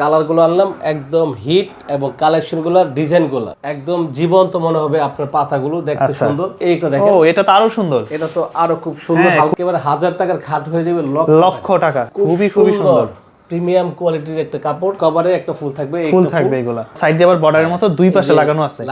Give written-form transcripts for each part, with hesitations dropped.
কালারগুলো আনলাম একদম হিট এবং কালেকশনগুলো ডিজাইনগুলো একদম জীবন্ত মনে হবে। আপনার পাতাগুলো দেখতে সুন্দর। এইটা দেখেন, ও এটা তো আরো সুন্দর। এটা তো আরো খুব সুন্দর, একেবারে 1000 টাকার খাট হয়ে যাবে লক্ষ টাকা। খুবই সুন্দর প্রিমিয়াম কোয়ালিটির একটা কাপড়, কভারে একটা ফুল থাকবে, এগুলা সাইড দিয়ে আবার বর্ডারের মতো দুই পাশে লাগানো আছে।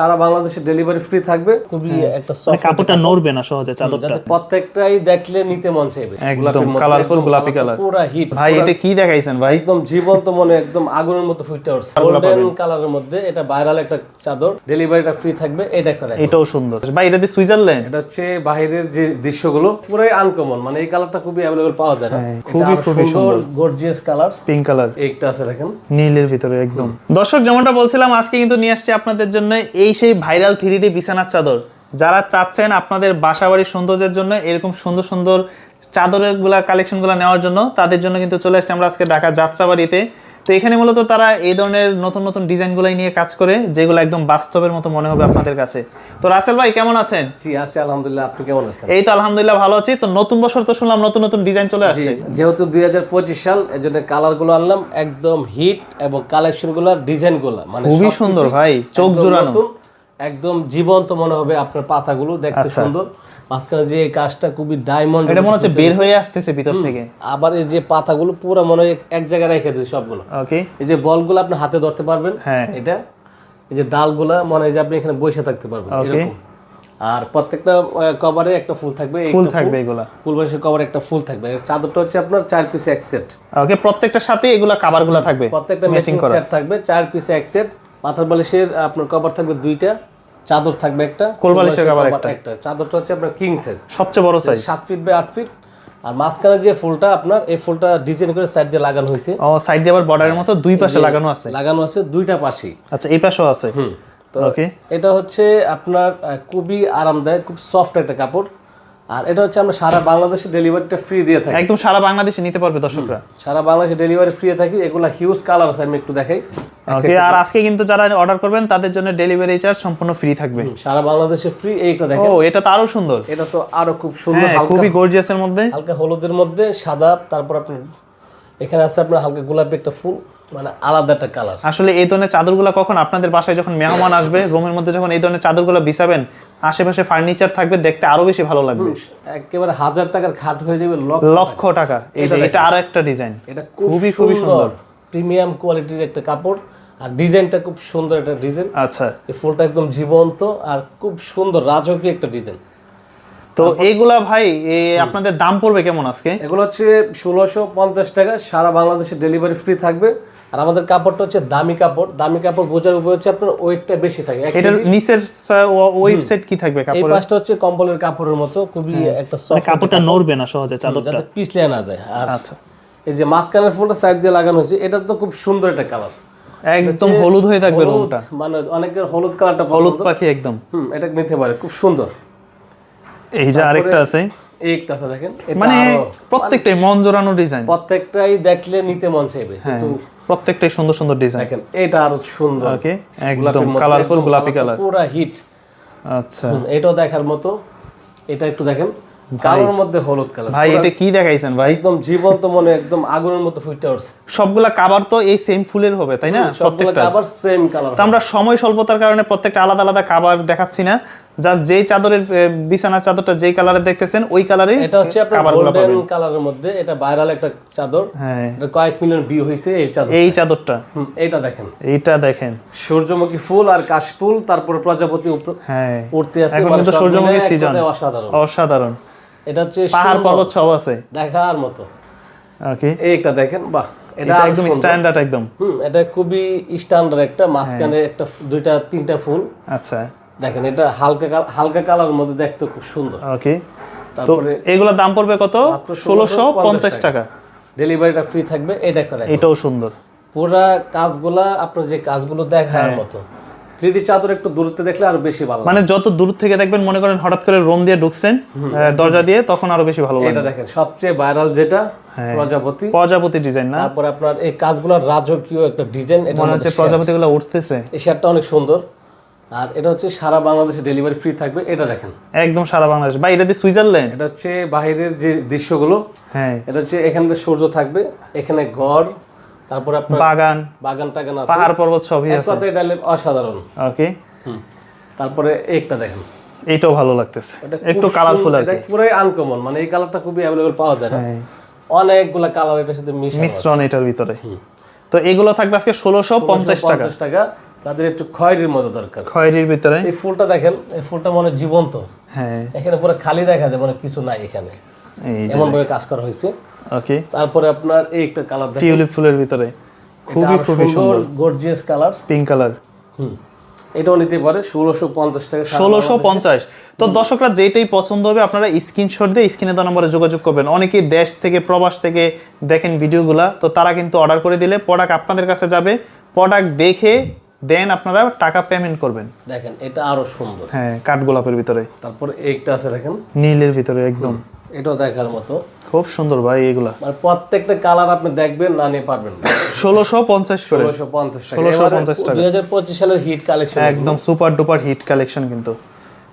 সারা বাংলাদেশে ডেলিভারি ফ্রি থাকবে। খুবই একটা সফট, কাপড়টা নড়বে না সহজে, চাদরটা প্রত্যেকটাই দেখলে নিতে মন চাইবে। একদম কালারফুল গোলাপি কালার, পুরো হিট। ভাই এটা কি দেখাইছেন ভাই? একদম জীবন্ত মনে, একদম আগুনের মতো ফুটে উঠছে। গোল্ডেন কালারের মধ্যে এটা ভাইরাল একটা চাদর, ডেলিভারিটা ফ্রি থাকবে। এটা একটা দেখেন, এটাও সুন্দর ভাই। এটা দিয়ে সুইজারল্যান্ড, এটা হচ্ছে বাইরের যে দৃশ্যগুলো পুরোই আনকমন, মানে এই কালারটা খুবই अवेलेबल পাওয়া যায় না। খুবই সুন্দর গর্জিয়াস কালার, পিঙ্ক কালার, একটা আছে দেখেন নীলের ভিতরে একদম। দর্শক যেমনটা বলছিলাম, আজকে কিন্তু নিয়ে আসছি আপনাদের জন্য এই সেই ভাইরাল 3D বিছানার চাদর। যারা চাচ্ছেন আপনাদের বাসাবাড়ির সৌন্দর্যের জন্য এরকম সুন্দর সুন্দর চাদরের গুলা কালেকশন গুলা নেওয়ার জন্য, তাদের জন্য কিন্তু চলে আসছি আমরা আজকে ঢাকা যাত্রাবাড়িতে। তো এখানে মূলত তারা এই ধরনের নতুন নতুন ডিজাইন গুলাই নিয়ে কাজ করে, যেগুলো একদম বাস্তবের মতো মনে হবে আপনাদের কাছে। তো রাসেল ভাই কেমন আছেন? জি আছি আলহামদুলিল্লাহ, আপনি কেমন আছেন? এই তো আলহামদুলিল্লাহ ভালো আছি। তো নতুন বছর তো শুনলাম নতুন নতুন ডিজাইন চলে আসছে, যেহেতু 2025 সাল, এজন্য কালার গুলো আনলাম একদম হিট এবং কালেকশন গুলো ডিজাইন গুলো মানে খুবই সুন্দর ভাই, চোখ জোড়ানো, একদম জীবন্ত মনে হবে। আপনার পাতাগুলো দেখতে সুন্দর, মাঝখানে যে কাজটা খুবই ডায়মন্ড, এটা মনে হচ্ছে বের হয়ে আসতেছে ভিতর থেকে। আবার এই যে পাতাগুলো পুরো মনে হয় এক জায়গায় রেখে দিয়েছে সবগুলো। ওকে, এই যে বলগুলো আপনি হাতে ধরতে পারবেন। হ্যাঁ, এটা এই যে ডালগুলা মনে হয় যে আপনি এখানে বসে থাকতে পারবেন এরকম। আর প্রত্যেকটা কভারে একটা ফুল থাকবে, এগুলা ফুল বালিশের কভারে একটা ফুল থাকবে। চাদরটা হচ্ছে আপনার 4 পিস এক সেট। ওকে, প্রত্যেকটার সাথে এগুলা কভারগুলো থাকবে, প্রত্যেকটা ম্যাচিং সেট থাকবে, 4 পিস এক সেট। মাথার বালিশের আপনার কভার থাকবে 2টা, চাদর থাকবে একটা, কোল বালিশের কভার একটা। চাদরটা হচ্ছে আপনার কিং সাইজ, সবচেয়ে বড় সাইজ, 7 ফিট বাই 8 ফিট। আর মাঝখানে যে ফুলটা আপনার, এই ফুলটা ডিজাইন করে সাইড দিয়ে লাগানো হয়েছে। ও সাইড দিয়ে আবার বর্ডারের মতো দুই পাশে লাগানো আছে, দুইটা পাশেই। আচ্ছা, এই পাশেও আছে। তো এটা হচ্ছে আপনার খুবই আরামদায়ক, খুব সফট একটা কাপড়। আর এটা হচ্ছে আমরা সারা বাংলাদেশে ডেলিভারিটা ফ্রি দিয়ে থাকি। একদম সারা বাংলাদেশে নিতে পারবে দর্শকরা, সারা বাংলাদেশে ডেলিভারি ফ্রি থাকি। এগুলা হিউজ কালার আছে, আমি একটু দেখাই। ওকে, আর আজকে কিন্তু যারা অর্ডার করবেন তাদের জন্য ডেলিভারি চার্জ সম্পূর্ণ ফ্রি থাকবে, সারা বাংলাদেশে ফ্রি। এইটা দেখেন, ও এটা তো আরো সুন্দর, এটা তো আরো খুব সুন্দর, খুবই গর্জিয়াসের মধ্যে, হালকা হলুদের মধ্যে সাদা, তারপর আপনার এখানে আছে আপনার হালকা গোলাপি একটা ফুল, মানে আলাদা একটা কালার। আসলে এই ধরনের চাদরগুলো কখন আপনাদের বাসায় যখন মেহমান আসবে, রুমের মধ্যে যখন এই ধরনের চাদরগুলো বিছাবেন, আশেপাশে ফার্নিচার থাকবে, দেখতে আরো বেশি ভালো লাগবে। একেবারে 1000 টাকার খাট হয়ে যাবে লক্ষ টাকা। এই যে এটা আরো একটা ডিজাইন, এটা খুবই সুন্দর, প্রিমিয়াম কোয়ালিটির একটা কাপড়। আর ডিজাইনটা খুব সুন্দর একটা ডিজাইন। আচ্ছা, এই ফুলটা একদম জীবন্ত আর খুব সুন্দর রাজকীয় একটা ডিজাইন। তো এইগুলা ভাই আপনাদের দাম পড়বে কেমন আজকে? এগুলো হচ্ছে 1650 টাকা, সারা বাংলাদেশে ডেলিভারি ফ্রি থাকবে। আর আমাদের কাপড়টা হচ্ছে দামি কাপড়। দামি কাপড় বোঝার উপর হচ্ছে আপনার ওয়েটটা বেশি থাকে। এটার নিচের ওয়েবসাইট কি থাকবে কাপড়ের? এই পাশটা হচ্ছে কম্বলের কাপড়ের মতো, খুবই একটা সফট, কাপড়টা নড়বে না সহজে, চাদরটা যাতে পিছলে না যায়। আর আচ্ছা, এই যে মাঝখানের ফুলটা সাইড দিয়ে লাগানো হয়েছে, এটা তো খুব সুন্দর একটা কালার, একদম হলুদ হয়ে থাকবে রংটা, মানে অনেকের হলুদ কালারটা হলুদ পাখি একদম। এটা নিতে পারে, খুব সুন্দর। এই যে আরেকটা আছে, একটা আছে দেখেন, মানে প্রত্যেকটাই মন জোড়ানো ডিজাইন, প্রত্যেকটাই দেখলে নিতে মন চাইবে, কিন্তু প্রত্যেকটাই সুন্দর সুন্দর ডিজাইন। দেখেন এটা আরো সুন্দর, ওকে, একদম কালারফুল গোলাপি কালার, পুরো হিট। আচ্ছা, এটাও দেখার মতো। এটা একটু দেখেন, কালোর মধ্যে হলুদ কালার। ভাই এটা কি দেখাইছেন ভাই? একদম জীবন্ত মনে, একদম আগুনের মতো ফুটে উঠছে। সবগুলা কভার তো এই সেম ফুলের হবে তাই না? প্রত্যেকটা কভার সেম কালার। তো আমরা সময় স্বল্পতার কারণে প্রত্যেকটা আলাদা আলাদা কভার দেখাচ্ছি না, জাস্ট যেই চাদরের বিছানার চাদরটা যেই কালারে দেখতেছেন ওই কালারে। এটা হচ্ছে আপনার গোল্ডেন কালারের মধ্যে, এটা ভাইরাল একটা চাদর। হ্যাঁ, এটা কয়েক মিলিয়ন ভিউ হইছে এই চাদরটা। এটা দেখেন, এইটা দেখেন, সূর্যমুখী ফুল আর কাশফুল, তারপর প্রজাপতি উঠতে আছে। এখন কিন্তু সূর্যমুখী সিজন, অসাধারণ। এটা হচ্ছে পাহাড় পর্বত সব আছে দেখার মতো। ওকে, এইটা দেখেন, বাহ, এটা একদম স্ট্যান্ডার্ড একদম। এটা খুবই স্ট্যান্ডার্ড একটা, মাঝখানে একটা 2টা 3টা ফুল। আচ্ছা, দেখেন এটা হালকা কালারের মধ্যে দেখতে খুব সুন্দর। ওকে, তারপরে এগুলোর দাম পড়বে কত? 1650 টাকা, ডেলিভারিটা ফ্রি থাকবে। এটা একটা দেখেন, এটাও সুন্দর। পুরা কাজগুলা আপনার যে কাজগুলো দেখার মতো। 3D চাদর একটু দূরত্বে দেখলে আরো বেশি ভালো, মানে যত দূর থেকে দেখবেন, মনে করেন হঠাৎ করে রুম দিয়ে ঢুকছেন দরজা দিয়ে, তখন আরো বেশি ভালো লাগবে। এটা দেখেন সবচেয়ে ভাইরাল যেটা প্রজাপতি ডিজাইন না? তারপর আপনার এই কাজগুলোর রাজকীয় একটা ডিজাইন, এটা মনে হচ্ছে প্রজাপতিগুলো উঠতেছে। এই শার্টটা অনেক সুন্দর। আর এটা হচ্ছে সারা বাংলাদেশে ডেলিভারি ফ্রি থাকবে। এটা দেখেন, একদম সারা বাংলাদেশ। ভাই এটা দিয়ে সুইজারল্যান্ড, এটা হচ্ছে বাইরের যে দৃশ্যগুলো। এটা হচ্ছে এখানে সূর্য থাকবে, এখানে ঘর, তারপরে আপনার বাগান বাগান টাগান আছে, পাহাড় পর্বত সবই এক আছে। কথায় এটা হলো অসাধারণ। ওকে, তারপরে একটা দেখেন, এইটাও ভালো লাগতেছে, এটা একটু খুব কালারফুল আর এটা কি। পুরাই আনকমন, মানে এই কালারটা খুবই অ্যাভেলেবল পাওয়া যায় না, হ্যাঁ, অনেকগুলা কালার এটার সাথে মিশ্রণ এটার ভিতরে। তো এগুলো থাকবে আজকে 1650 টাকা। 50 টাকা। তাদের একটু খয়েরির মতো দরকার। খয়েরির ভিতরে, এই ফুলটা দেখেন, এই ফুলটা মনে হয় জীবন্ত, হ্যাঁ এখানে পুরো খালি দেখা যায়, মানে কিছু নাই এখানে, এই যে এমন ভাবে কাজ করা হয়েছে। ওকে, তারপরে আপনার এই একটা কালার দেখেন, টিউলিপ ফুলের ভিতরে খুবই খুবই সুন্দর গর্জিয়াস কালার, পিঙ্ক কালার। এটাও নিতে পারে 1650 টাকা। 1650। তো দর্শকরা যেটাই পছন্দ হবে আপনারা স্ক্রিনশট দিয়ে স্ক্রিনে দেওয়া নম্বরে যোগাযোগ করবেন। অনেকেই দেশ থেকে প্রবাস থেকে দেখেন ভিডিওগুলা, তো তারা কিন্তু অর্ডার করে দিলে প্রোডাক্ট আপনাদের কাছে যাবে, প্রোডাক্ট দেখে দেন আপনারা টাকা পেমেন্ট করবেন। দেখেন এটা আরো সুন্দর, হ্যাঁ, কাঠগোলাপের ভিতরে, তারপর এইটা আছে দেখেন, নীলের ভিতরে একদম এটাও দেখার মতো, খুব সুন্দর ভাই এগুলা। মানে প্রত্যেকটা কালার আপনি দেখবেন না নিয়ে পারবেন না। 1650 করে, 1650 টাকা। 1650 টাকা। 2025 সালের হিট কালেকশন, একদম সুপার ডুপার হিট কালেকশন কিন্তু।